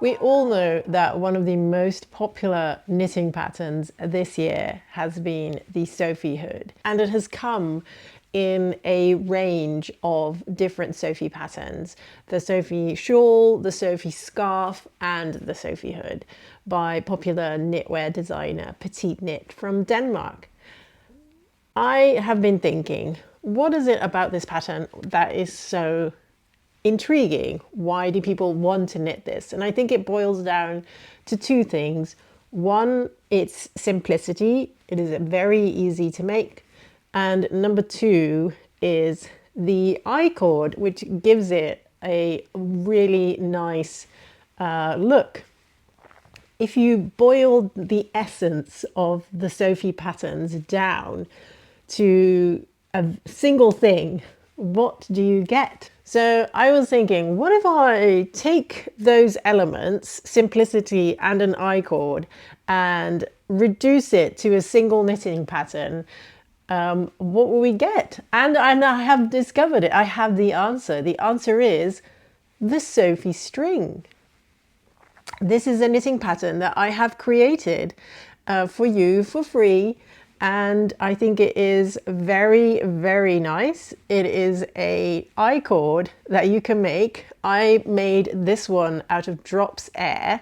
We all know that one of the most popular knitting patterns this year has been the Sophie hood, and it has come in a range of different Sophie patterns: the Sophie Shawl, the Sophie Scarf, and the Sophie hood by popular knitwear designer Petite Knit from Denmark. I have been thinking, what is it about this pattern that is so intriguing? Why do people want to knit this? And I think it boils down to two things. One, its simplicity. It is very easy to make. And number two is the I-cord, which gives it a really nice look. If you boiled the essence of the Sophie patterns down to a single thing, what do you get? So I was thinking, what if I take those elements, simplicity and an I-cord, and reduce it to a single knitting pattern? What will we get? And I have discovered it. I have the answer. The answer is the Sophie String. This is a knitting pattern that I have created for you for free. And I think it is very, very nice. It is a I-cord that you can make. I made this one out of Drops Air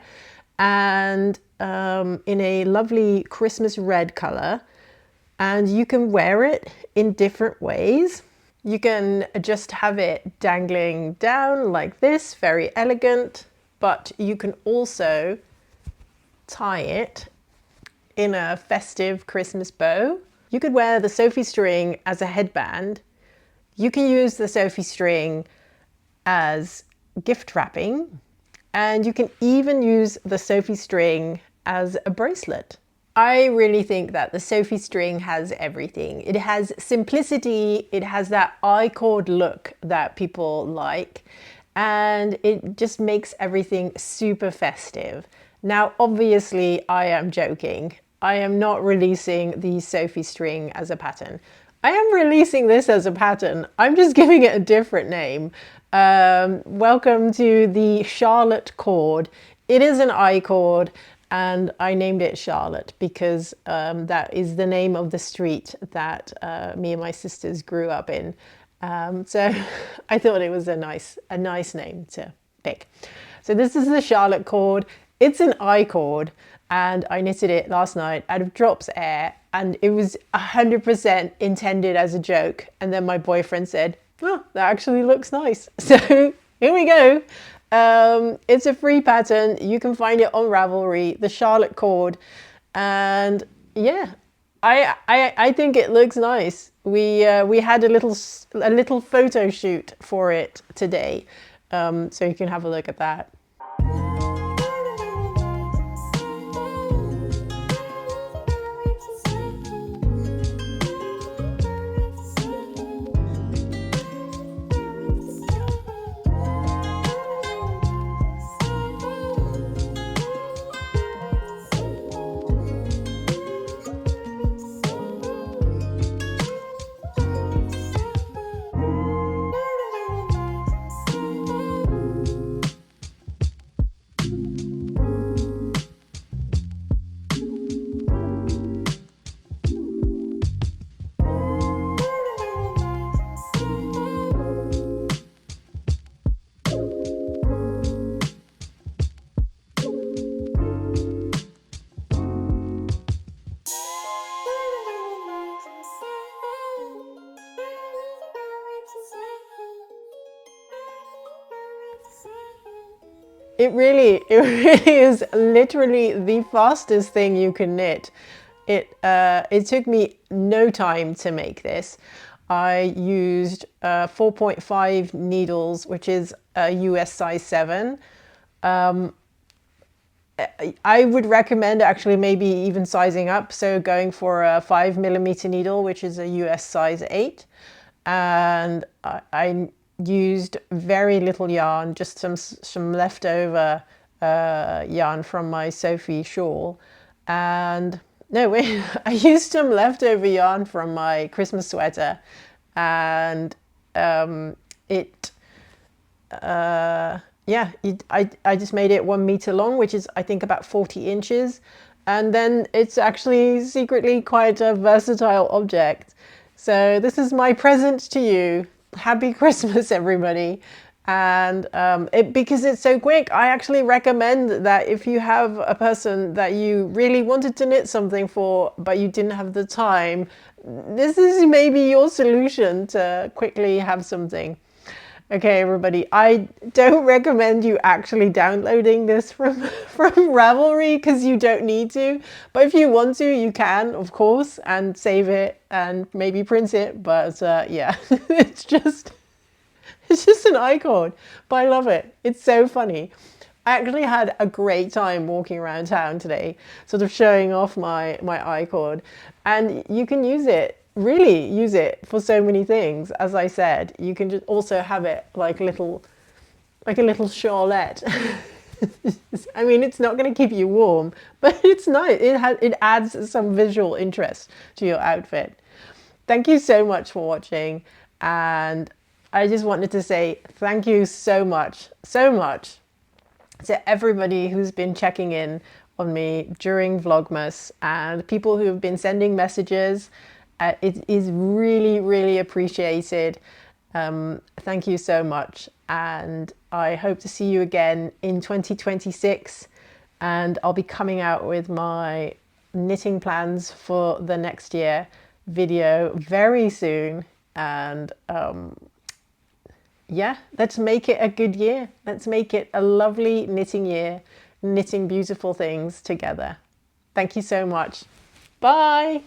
and in a lovely Christmas red color. And you can wear it in different ways. You can just have it dangling down like this, very elegant, but you can also tie it in a festive Christmas bow. You could wear the Sophie String as a headband. You can use the Sophie String as gift wrapping, and you can even use the Sophie String as a bracelet. I really think that the Sophie String has everything. It has simplicity, it has that I-cord look that people like, and it just makes everything super festive. Now, obviously, I am joking. I am not releasing the Sophie String as a pattern. I am releasing this as a pattern. I'm just giving it a different name. Welcome to the Charlotte cord. It is an I-cord, and I named it Charlotte because that is the name of the street that me and my sisters grew up in. So I thought it was a nice name to pick. So this is the Charlotte cord. It's an I-cord, and I knitted it last night out of Drops Air, and it was 100% intended as a joke. And then my boyfriend said, "Oh, that actually looks nice." So here we go. It's a free pattern. You can find it on Ravelry, the Charlotte cord, and yeah, I think it looks nice. We had a little photo shoot for it today, so you can have a look at that. It really is literally the fastest thing you can knit. It took me no time to make this. I used 4.5 needles, which is a US size 7. I would recommend actually maybe even sizing up, so going for a 5mm needle, which is a US size 8. And I used very little yarn, just some leftover yarn from my Sophie Shawl. And no, wait, I used some leftover yarn from my Christmas sweater, and yeah, yeah, I just made it 1 meter long, which is I think about 40 inches. And then it's actually secretly quite a versatile object. So this is my present to you. Happy Christmas, everybody. And because it's so quick, I actually recommend that if you have a person that you really wanted to knit something for, but you didn't have the time, this is maybe your solution to quickly have something. Okay, everybody, I don't recommend you actually downloading this from Ravelry because you don't need to. But if you want to, you can, of course, and save it and maybe print it. But yeah, it's just an icon, but I love it. It's so funny. I actually had a great time walking around town today, sort of showing off my icon, and you can use it. Really use it for so many things. As I said, you can just also have it like a little shawlette. I mean, it's not going to keep you warm, but it's nice. It adds some visual interest to your outfit. Thank you so much for watching, and I just wanted to say thank you so much to everybody who's been checking in on me during Vlogmas and people who have been sending messages. It is really, really appreciated. Thank you so much. And I hope to see you again in 2026. And I'll be coming out with my knitting plans for the next year video very soon. And yeah, let's make it a good year. Let's make it a lovely knitting year, knitting beautiful things together. Thank you so much. Bye.